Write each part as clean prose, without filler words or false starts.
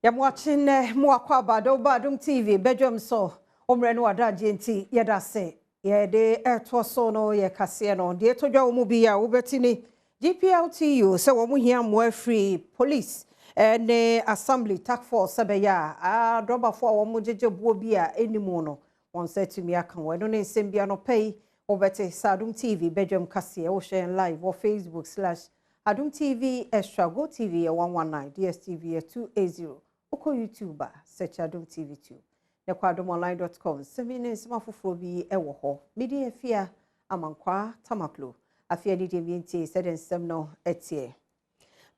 I'm watching Mwakwa Badwam TV, Badwam so, Omreno Adagenti, Yedase, Yede Ertwasono, Ye Casiano, the Etoja Umubia, Ubertini, GPLTU, so Omuhia more free police, and assembly task force, Sabeya, drop for Omujejo Bobia, any mono, one said to me, I can wait on a Sembiano pay, over to Adom TV, Badwam Cassia, Ocean Live, or Facebook/ Adom TV Extra, Go TV 119, DSTV 280. Oko YouTuber, search Adom TV 2. Nekwadomonline.com. Semine smafofobi ewo ho. Media fear amankwa tamaklo. Afia DTV said in semno etie.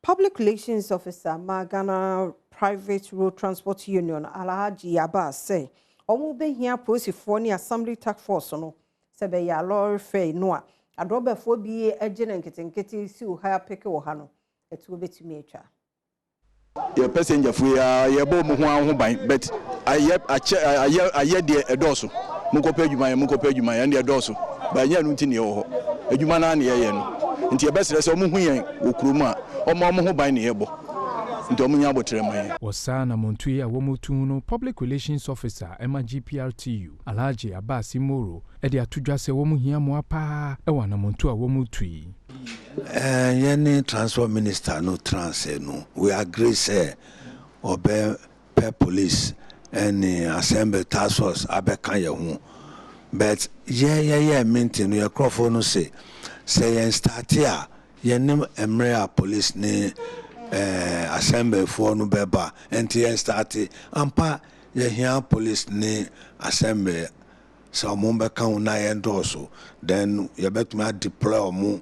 Public Relations Officer Magana Private Road Transport Union Alhaji Abbas say, omo be here posifo ni assembly task force no. Sebe ya lorry fare noa. Adrobe fo bi ejene nketenkete si o hire peke wo ha no. Etu obetumi atwa. Your passenger for your bomb but I the edoso. Mukope and the edoso. By Yanutin yo. A human yen. Into your best as a muhuyan, Ukruma, or Mamma by Niebo. Dominabo Tremay. Wasana Montuya Womotuno, Public Relations Officer, Emma GPRTU, Alhaji Abbas Imoro, Edia Tujase Womuhia Mwapa, Ewana Montua Womutui. Any transport minister no no. We agree say obey per police any assembly task force abeka ye hu. But meeting we crofo no say yen start here yen emre police ni assembly for no beba enti yen start ampa ye here police ni assembly so mo beka una yen doso then you betuma deploy mu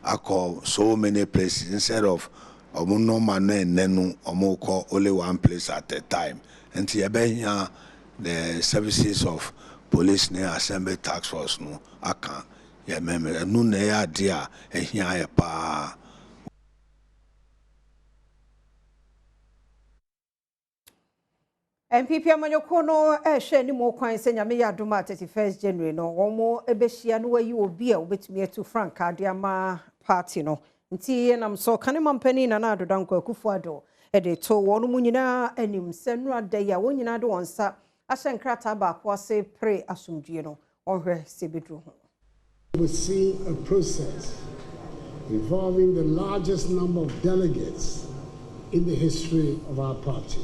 I so many places instead of no man nenu call only one place at a time. And here the services of police near assembly task force no aka ya member no na ya dia ehia ya pa. NPP amanyokono ehwe ni mo kwan se nyame ya adoma 31st January no omo ebehia no wayi obi a obetumi etu frank adiama party no nti nam so kane mampani na adoda nkwa Kufuado ede to wonu munyina anim senru adaya wonyina de wonsa ahyenkrata ba ko ase pre asumdue no onhwe sebedru ho. We see a process involving the largest number of delegates in the history of our party.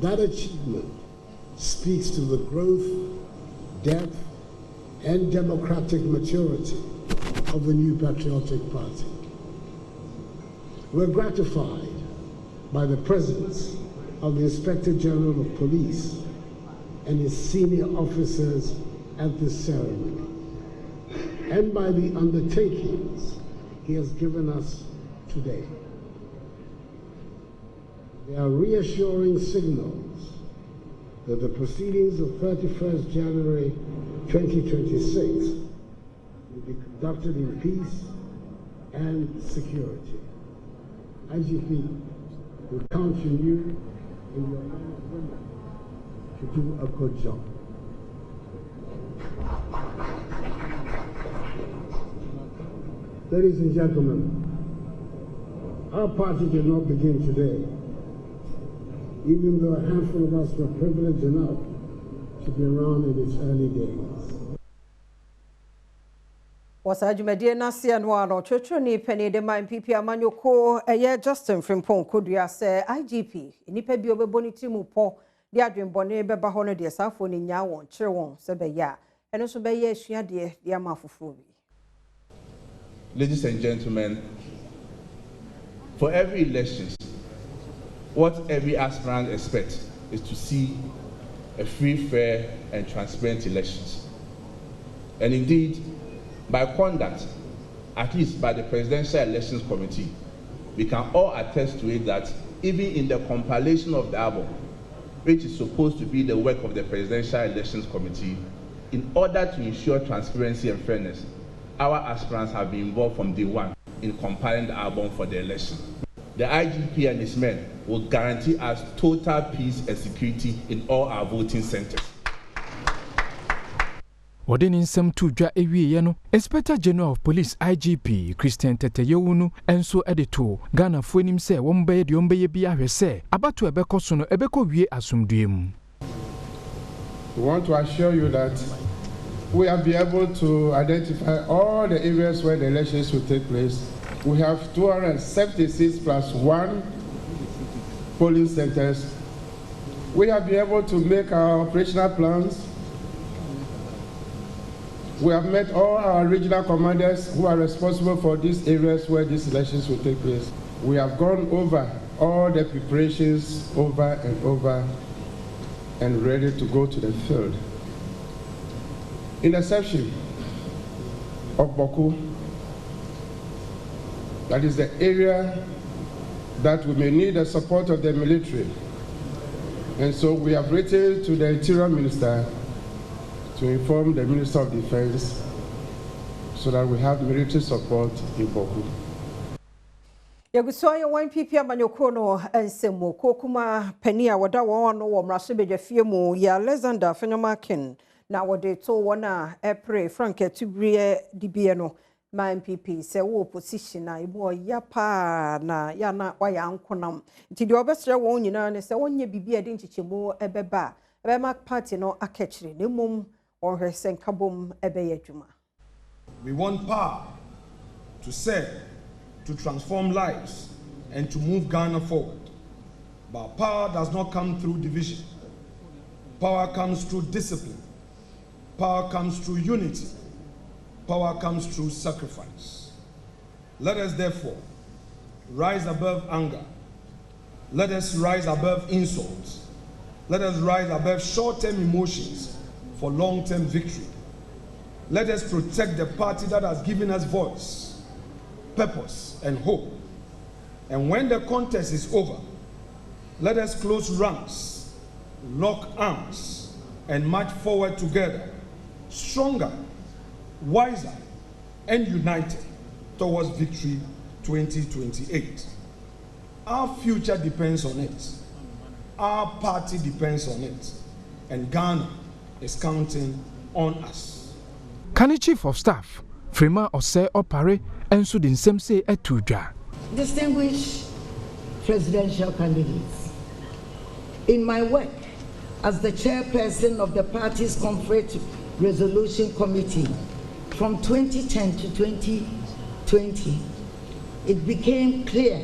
That achievement speaks to the growth, depth, and democratic maturity of the new patriotic party. We're gratified by the presence of the Inspector General of Police and his senior officers at this ceremony, and by the undertakings he has given us today. They are reassuring signals that the proceedings of 31st January 2026 will be conducted in peace and security. IGP will count on you and your men and women to do a good job. Ladies and gentlemen, our party did not begin today, even though a handful of us were privileged enough to be around in its early days. Wasajumedie nasi anwano chocho ni penny de ma NPP amanyoko eye Justin Frimpong kodua se IGP nipa bi obeboni timu po de adwenbone beba ho no de safo ni nya won kire won se be ya eno so be ye asua de amafofo bi. Ladies and gentlemen, for every elections, what every aspirant expects is to see a free, fair, and transparent elections. And indeed, by conduct, at least by the Presidential Elections Committee, we can all attest to it that even in the compilation of the album, which is supposed to be the work of the Presidential Elections Committee, in order to ensure transparency and fairness, our aspirants have been involved from day one in compiling the album for the election. The IGP and his men will guarantee us total peace and security in all our voting centers. Ode ne nsɛm to dwa ewie no Inspector General of Police IGP Christian Teteyewunu enso edito Ghana fo anim sɛ wɔn bɛyɛ de wɔn bɛyɛ bi ahwɛ sɛ abato ɛbɛkɔ so no ɛbɛkɔ wie asomdue mu. We want to assure you that we have been able to identify all the areas where the elections will take place. We have 276 plus 1 polling centers. We have been able to make our operational plans. We have met all our regional commanders who are responsible for these areas where these elections will take place. We have gone over all the preparations over and over and ready to go to the field. In the section of Boku, that is the area that we may need the support of the military. And so we have written to the Interior Minister to inform the Minister of Defense so that we have military support in Boku. Yagusoya NPP Amanyokono ensemo kokuma penia wada wono wo mraso bedwafie mu ya Alexander Fenomakin na wode to wona April Frank Etubrie dibie no ma NPP se wo opposition na ibo ya pa na ya na waya ankonam nti de obesre won nyina ne se wonye bibia de nchichemu ebeba ebema party no akechire ne mum ohwese nkabom ebeye adwuma. We want power to serve, to transform lives, and to move Ghana forward. But power does not come through division. Power comes through discipline. Power comes through unity. Power comes through sacrifice. Let us therefore rise above anger. Let us rise above insults. Let us rise above short-term emotions for long-term victory. Let us protect the party that has given us voice, purpose, and hope. And when the contest is over, let us close ranks, lock arms, and march forward together, stronger, wiser, and united towards victory 2028. Our future depends on it. Our party depends on it. And Ghana is counting on us. Kani Chief of Staff, Frema Ose Opare, enso din semse etudwa. Distinguished presidential candidates, in my work as the chairperson of the party's conflict resolution committee from 2010 to 2020, it became clear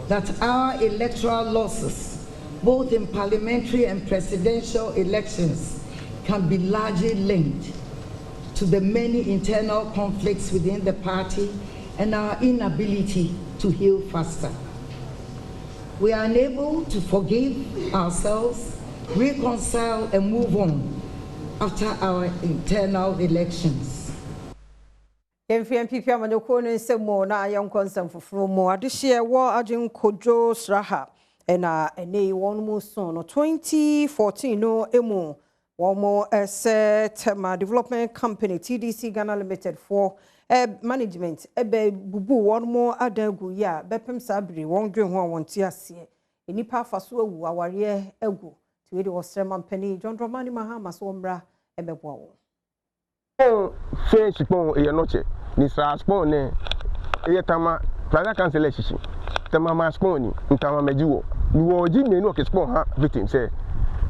that our electoral losses, both in parliamentary and presidential elections, can be largely linked to the many internal conflicts within the party and our inability to heal faster. We are unable to forgive ourselves, reconcile, and move on after our internal elections. NPP Amanyokono nsemo na ayankonsam fufuro mu adehye wo agin kojo sraha ena ene won mu so no 2014 no emu Womo Tema Development Company TDC Ghana Limited for management ebe bubu one more adegu ya bepem sabri won dwen ho won ti ase enipa faso awu aware egu ti we de osrema mpani John Dramani Mahama so mra ebebo wo fe sipon e noche ni sa spon ne e tama plaza cancel shishi tama ma spon ni ntama mejiwo ni wo ji me no ke spon ha victim say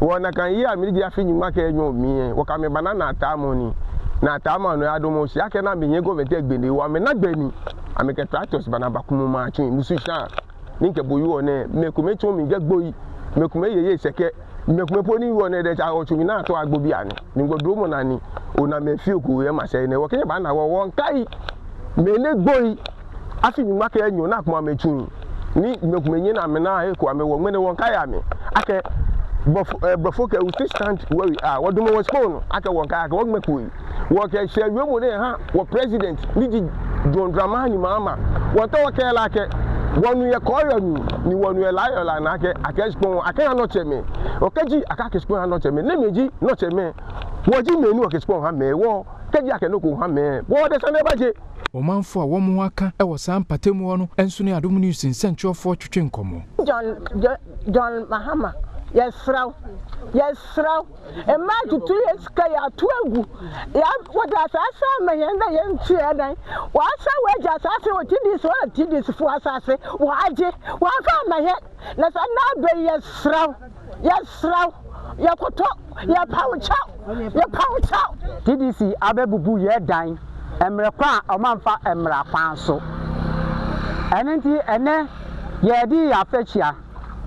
wona kan yi amiri afi nyuma ka enyo mi wo ka me banana atamoni na atama no Adom si ake na menye government egbele wa me na gbani ameke tractors banaba kumu ma tun musu sha ninke boyu one mekume tun mi gegboyi mekume yeye seke mekume poni wone de cha otumi na to agbobi ani ni godo mo na ni ona me fi oku ye ma se ne wo ke ba na wo won kai me ne gboyi afi nyuma ka enyo na kuma me tun ni mekume nyi na me na e ko ame wo ngene won kai ame ake Bofoke we still stand where we are. What do we respond? Aka wonka aka won mekui. Wo ke hye wiemu ne ha wo president Liji John Dramani Mahama. Wo to wo ke la ke wonu ye koyo ni wonu ye layo la na ke aka respond aka no cheme. Okaji aka respond no cheme. Ne meji no cheme. Wo ji menu o respond ha me wo keji aka no ko ha me. Wo de sane baje. Omanfo a wo mo aka e wo san patemu no enso ne Adom News nsentwofo twetwe nkomo. John Mahama yes raw e ma tutu eska ya tuagu ya wada sasa ma yenda yenchi edan wa sa waja sasa o tidis fu asase wa aje wa fa ma he na sa na be yes raw ya koto ya paucha TDC abebubu ye dan emre kwa omanfa emra kwan so enenti ene ye di afechia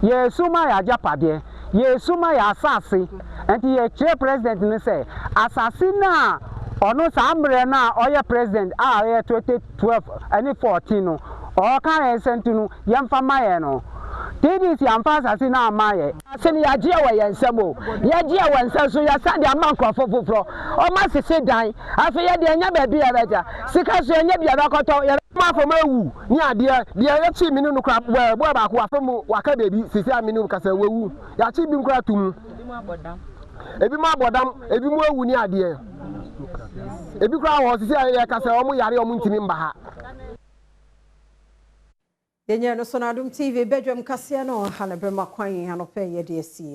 ye suma ya japade ye suma ya asase enti ye chair president ni say asase na ono sambre na oye president a ye 2012 ani 14 no o kan esentu no yemfa maye no TDC amfasa na amaye asini ya jia wa yensemo ya jia wa nsenso ya sande amanko fofofro o ma sese dan afi ya de anya ba bia beja sika so anya bia bakoto ya ma fo mawu ni ade de ya chi minu no kra bo ba ko afemu waka bebi sese aminu kasa wewu ya chi bi nkra tum ebi ma bodam ebi mu ewu ni ade ebi kra ho sese ya kasa o mu yare o mu ntimi mba ha Yenye no so na Adom TV Badwam kase no ha na brema kwan ha no pe ye de asi